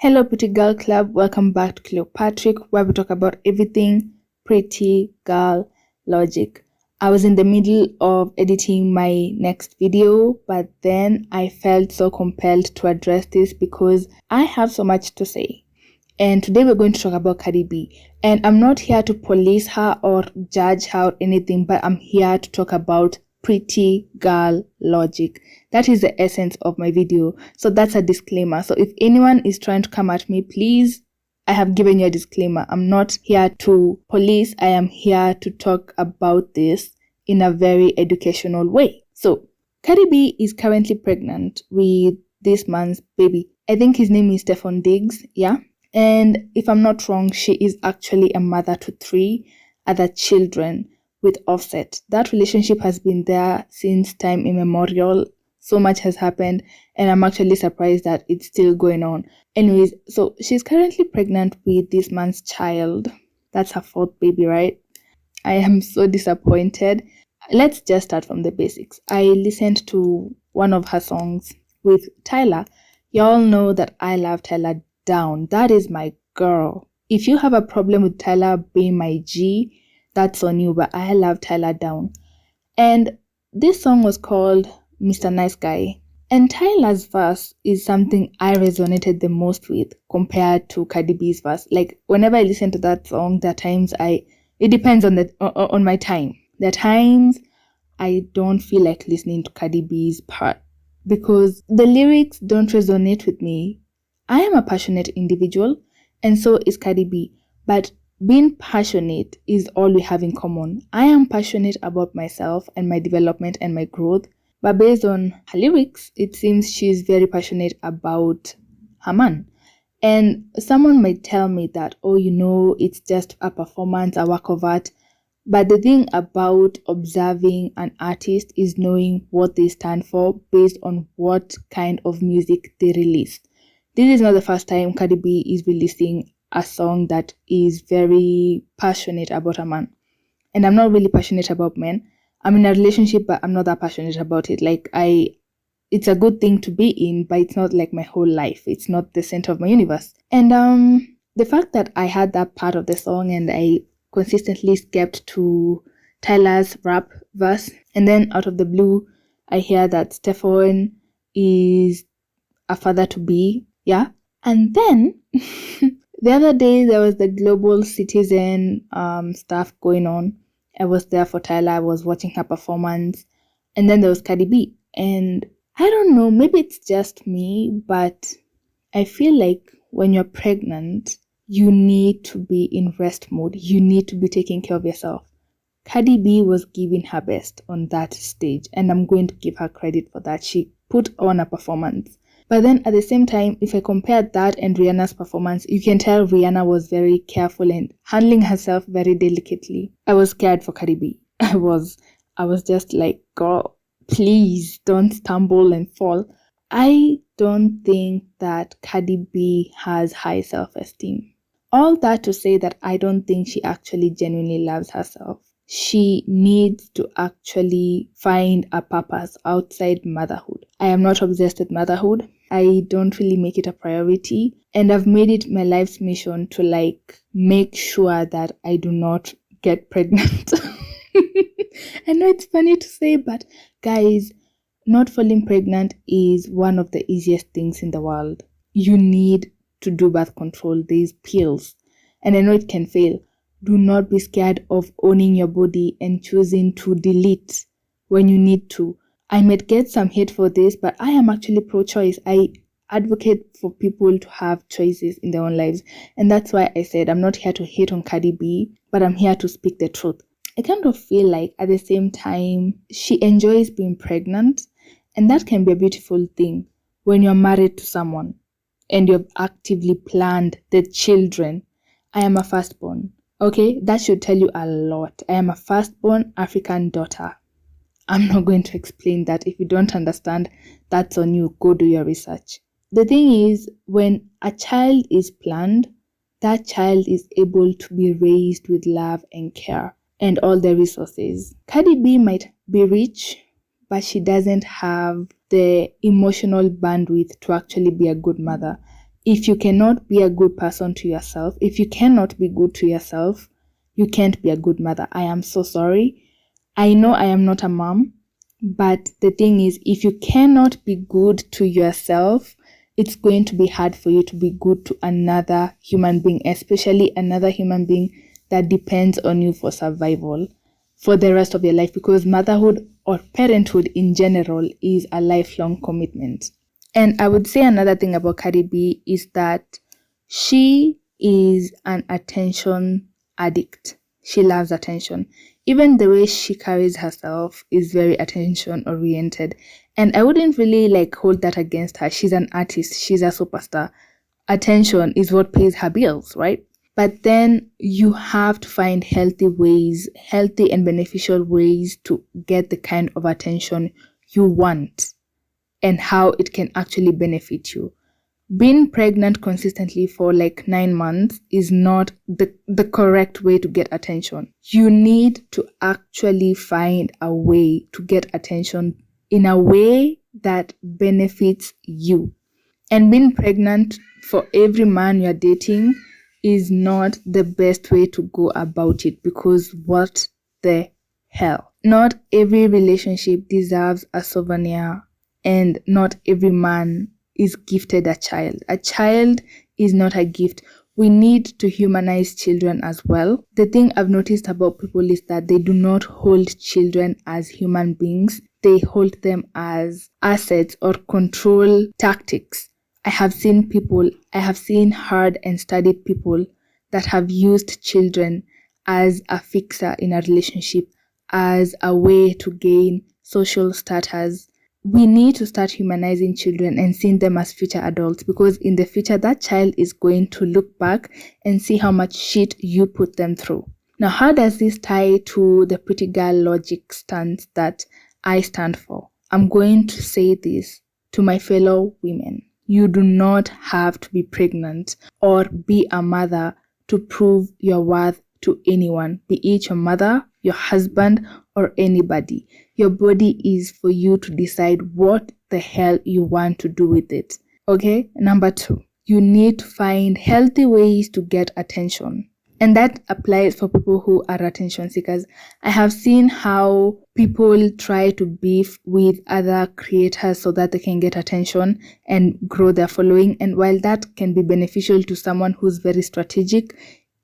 Hello, Pretty Girl Club. Welcome back to Kleopatric, where we talk about everything pretty girl logic. I was in the middle of editing my next video, but then I felt so compelled to address this because I have so much to say. And today we're going to talk about Cardi B. And I'm not here to police her or judge her or anything, but I'm here to talk about pretty girl logic. That is the essence of my video. So that's a disclaimer. So if anyone is trying to come at me, please, I have given you a disclaimer. I'm not here to police. I am here to talk about this in a very educational way. So Cardi B is currently pregnant with this man's baby. I think his name is Stefan Diggs. Yeah. And if I'm not wrong, she is actually a mother to 3 other children with Offset. That relationship has been there since time immemorial. So much has happened, and I'm actually surprised that it's still going on. Anyways, so she's currently pregnant with this man's child. That's her 4th baby, right? I am so disappointed. Let's just start from the basics. I listened to one of her songs with Tyler. Y'all know that I love Tyler down. That is my girl. If you have a problem with Tyler being my G, that's on you, but I love Tyler down. And this song was called Mr. Nice Guy. And Tyler's verse is something I resonated the most with compared to Cardi B's verse. Like, whenever I listen to that song, there are times it depends on my time. There are times I don't feel like listening to Cardi B's part because the lyrics don't resonate with me. I am a passionate individual, and so is Cardi B. But being passionate is all we have in common. I am passionate about myself and my development and my growth. But based on her lyrics, it seems she's very passionate about her man. And someone might tell me that, it's just a performance, a work of art. But the thing about observing an artist is knowing what they stand for based on what kind of music they release. This is not the first time Cardi B is releasing a song that is very passionate about a man. And I'm not really passionate about men. I'm in a relationship, but I'm not that passionate about it. It's a good thing to be in, but it's not like my whole life. It's not the center of my universe. And the fact that I had that part of the song and I consistently skipped to Tyler's rap verse, and then out of the blue, I hear that Stefan is a father to be. Yeah. And then the other day, there was the Global Citizen stuff going on. I was there for Tyler. I was watching her performance. And then there was Cardi B. And I don't know, maybe it's just me, but I feel like when you're pregnant, you need to be in rest mode. You need to be taking care of yourself. Cardi B was giving her best on that stage. And I'm going to give her credit for that. She put on a performance. But then at the same time, if I compare that and Rihanna's performance, you can tell Rihanna was very careful and handling herself very delicately. I was scared for Cardi B. I was just like, girl, please don't stumble and fall. I don't think that Cardi B has high self-esteem. All that to say that I don't think she actually genuinely loves herself. She needs to actually find a purpose outside motherhood. I am not obsessed with motherhood. I don't really make it a priority. And I've made it my life's mission to make sure that I do not get pregnant. I know it's funny to say, but guys, not falling pregnant is one of the easiest things in the world. You need to do birth control. There's pills. And I know it can fail. Do not be scared of owning your body and choosing to delete when you need to. I might get some hate for this, but I am actually pro-choice. I advocate for people to have choices in their own lives. And that's why I said I'm not here to hate on Cardi B, but I'm here to speak the truth. I kind of feel like at the same time, she enjoys being pregnant. And that can be a beautiful thing when you're married to someone and you've actively planned the children. I am a firstborn. Okay, that should tell you a lot. I am a firstborn African daughter. I'm not going to explain that. If you don't understand, that's on you. Go do your research. The thing is, when a child is planned, that child is able to be raised with love and care and all the resources. Cardi B might be rich, but she doesn't have the emotional bandwidth to actually be a good mother. if you cannot be a good person to yourself, if you cannot be good to yourself, you can't be a good mother. I am so sorry. I know I am not a mom, but the thing is, if you cannot be good to yourself, it's going to be hard for you to be good to another human being, especially another human being that depends on you for survival for the rest of your life, because motherhood or parenthood in general is a lifelong commitment. And I would say another thing about Cardi B is that she is an attention addict. She loves attention. Even the way she carries herself is very attention oriented. And I wouldn't really hold that against her. She's an artist. She's a superstar. Attention is what pays her bills, right? But then you have to find healthy and beneficial ways to get the kind of attention you want and how it can actually benefit you. Being pregnant consistently for 9 months is not the correct way to get attention. You need to actually find a way to get attention in a way that benefits you. And being pregnant for every man you're dating is not the best way to go about it, because what the hell? Not every relationship deserves a souvenir, and not every man is gifted a child. A child is not a gift. We need to humanize children as well. The thing I've noticed about people is that they do not hold children as human beings. They hold them as assets or control tactics. I have seen hard and studied people that have used children as a fixer in a relationship, as a way to gain social status. We need to start humanizing children and seeing them as future adults, because in the future, that child is going to look back and see how much shit you put them through. Now, how does this tie to the pretty girl logic stance that I stand for? I'm going to say this to my fellow women. You do not have to be pregnant or be a mother to prove your worth to anyone, be it your mother, your husband, or anybody. Your body is for you to decide what the hell you want to do with it. Okay? Number 2, you need to find healthy ways to get attention. And that applies for people who are attention seekers. I have seen how people try to beef with other creators so that they can get attention and grow their following. And while that can be beneficial to someone who's very strategic,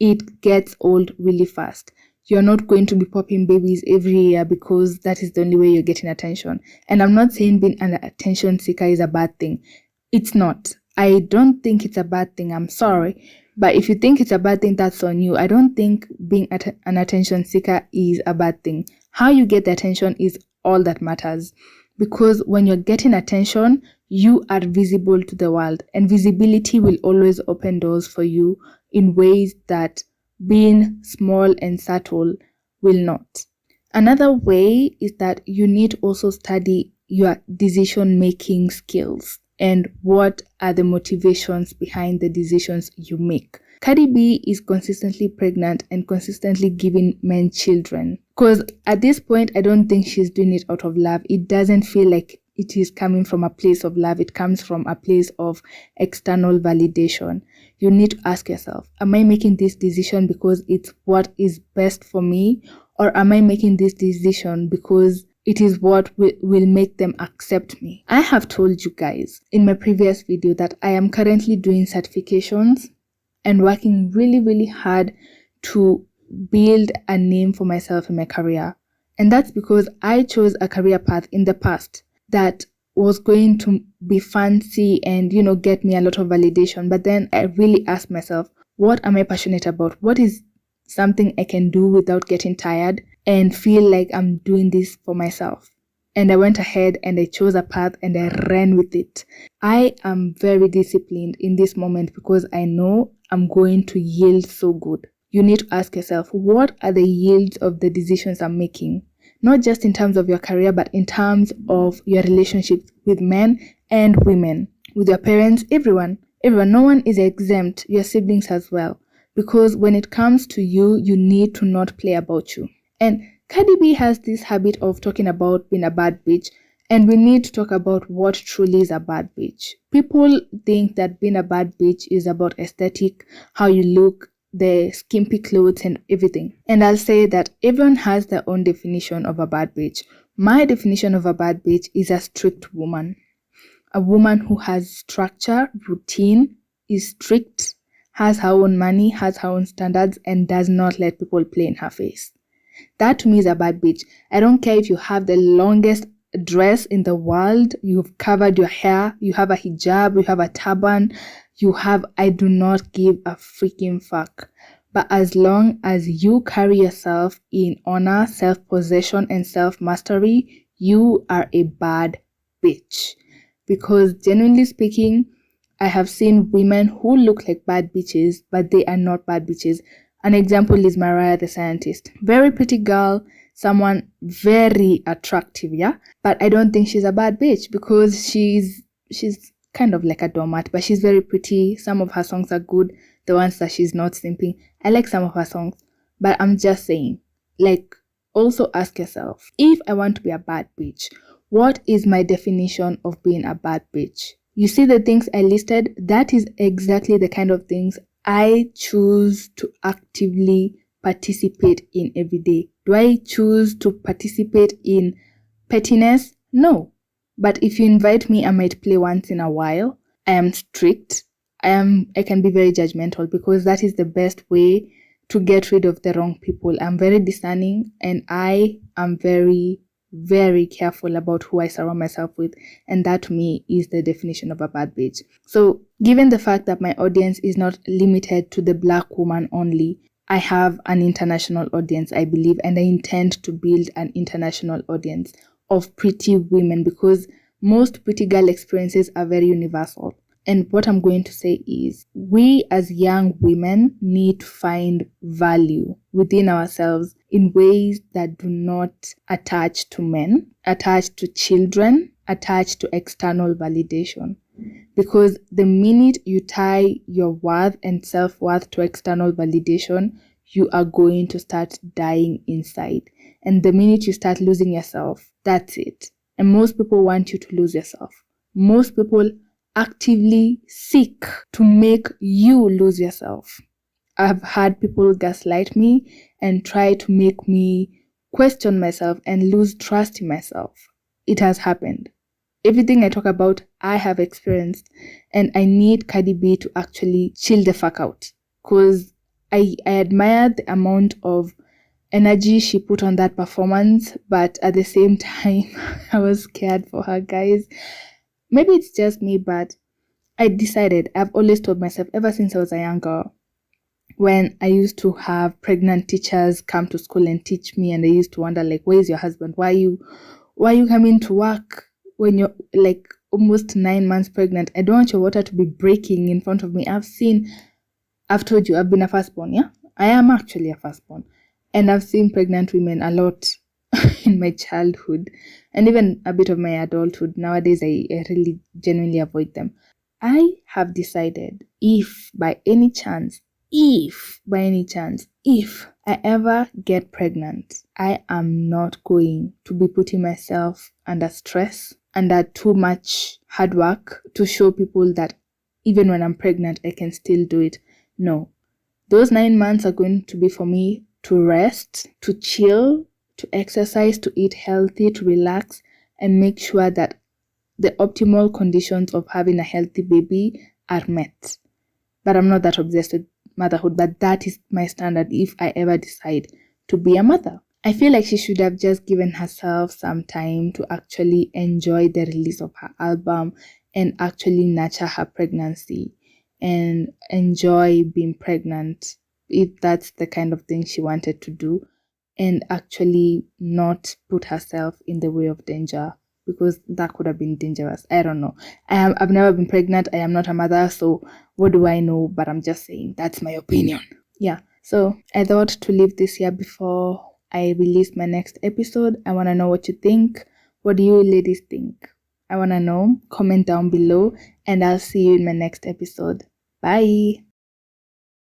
it gets old really fast. You're not going to be popping babies every year because that is the only way you're getting attention. And I'm not saying being an attention seeker is a bad thing. It's not. I don't think it's a bad thing. I'm sorry. But if you think it's a bad thing, that's on you. I don't think being an attention seeker is a bad thing. How you get the attention is all that matters. Because when you're getting attention, you are visible to the world. And visibility will always open doors for you in ways that being small and subtle will not. Another way is that you need to also study your decision-making skills and what are the motivations behind the decisions you make. Cardi B is consistently pregnant and consistently giving men children. Because at this point, I don't think she's doing it out of love. It doesn't feel like it is coming from a place of love. It comes from a place of external validation. You need to ask yourself, am I making this decision because it's what is best for me? Or am I making this decision because it is what will make them accept me? I have told you guys in my previous video that I am currently doing certifications and working really, really hard to build a name for myself in my career. And that's because I chose a career path in the past that was going to be fancy and, get me a lot of validation. But then I really asked myself, what am I passionate about? What is something I can do without getting tired and feel like I'm doing this for myself? And I went ahead and I chose a path and I ran with it. I am very disciplined in this moment because I know I'm going to yield so good. You need to ask yourself, what are the yields of the decisions I'm making? Not just in terms of your career, but in terms of your relationships with men and women, with your parents, everyone. No one is exempt, your siblings as well. Because when it comes to you, you need to not play about you. And Cardi B has this habit of talking about being a bad bitch. And we need to talk about what truly is a bad bitch. People think that being a bad bitch is about aesthetic, how you look, the skimpy clothes and everything. And I'll say that everyone has their own definition of a bad bitch. My definition of a bad bitch is a strict woman. A woman who has structure, routine, is strict, has her own money, has her own standards, and does not let people play in her face. That to me is a bad bitch. I don't care if you have the longest dress in the world, you've covered your hair, you have a hijab, you have a turban, I do not give a freaking fuck. But as long as you carry yourself in honor, self-possession, and self-mastery, you are a bad bitch. Because genuinely speaking, I have seen women who look like bad bitches, but they are not bad bitches. An example is Mariah the Scientist. Very pretty girl, someone very attractive, yeah? But I don't think she's a bad bitch because she's kind of like a doormat, but she's very pretty. Some of her songs are good, the ones that she's not simping. I like some of her songs, but I'm just saying, like, also ask yourself, if I want to be a bad bitch, what is my definition of being a bad bitch? You see the things I listed? That is exactly the kind of things I choose to actively participate in every day. Do I choose to participate in pettiness? No. But if you invite me, I might play once in a while. I am strict. I can be very judgmental because that is the best way to get rid of the wrong people. I'm very discerning and I am very, very careful about who I surround myself with, and that to me is the definition of a bad bitch. So given the fact that my audience is not limited to the Black woman only, I have an international audience, I believe, and I intend to build an international audience of pretty women because most pretty girl experiences are very universal. And what I'm going to say is, we as young women need to find value within ourselves in ways that do not attach to men, attach to children, attach to external validation. Because the minute you tie your worth and self-worth to external validation, you are going to start dying inside. And the minute you start losing yourself, that's it. And most people want you to lose yourself. Most people actively seek to make you lose yourself. I've had people gaslight me and try to make me question myself and lose trust in myself. It has happened. Everything I talk about, I have experienced, and I need Cardi B to actually chill the fuck out because I admire the amount of energy she put on that performance, but at the same time, I was scared for her, guys. Maybe it's just me, but I've always told myself ever since I was a young girl, when I used to have pregnant teachers come to school and teach me, and I used to wonder, like, where's your husband? Why are you coming to work when you're like almost 9 months pregnant? I don't want your water to be breaking in front of me. I've told you, I've been a firstborn, yeah? I am actually a firstborn. And I've seen pregnant women a lot in my childhood and even a bit of my adulthood. Nowadays, I really genuinely avoid them. I have decided if by any chance, if I ever get pregnant, I am not going to be putting myself under stress, under too much hard work to show people that even when I'm pregnant, I can still do it. No. Those 9 months are going to be for me to rest, to chill, to exercise, to eat healthy, to relax, and make sure that the optimal conditions of having a healthy baby are met. But I'm not that obsessed with motherhood, but that is my standard if I ever decide to be a mother. I feel like she should have just given herself some time to actually enjoy the release of her album and actually nurture her pregnancy and enjoy being pregnant if that's the kind of thing she wanted to do, and actually not put herself in the way of danger, because that could have been dangerous. I don't know. I've never been pregnant. I am not a mother, so what do I know? But I'm just saying that's my opinion. Yeah. So I thought to leave this here before I release my next episode. I want to know what you think. What do you ladies think? I want to know. Comment down below, and I'll see you in my next episode. Bye.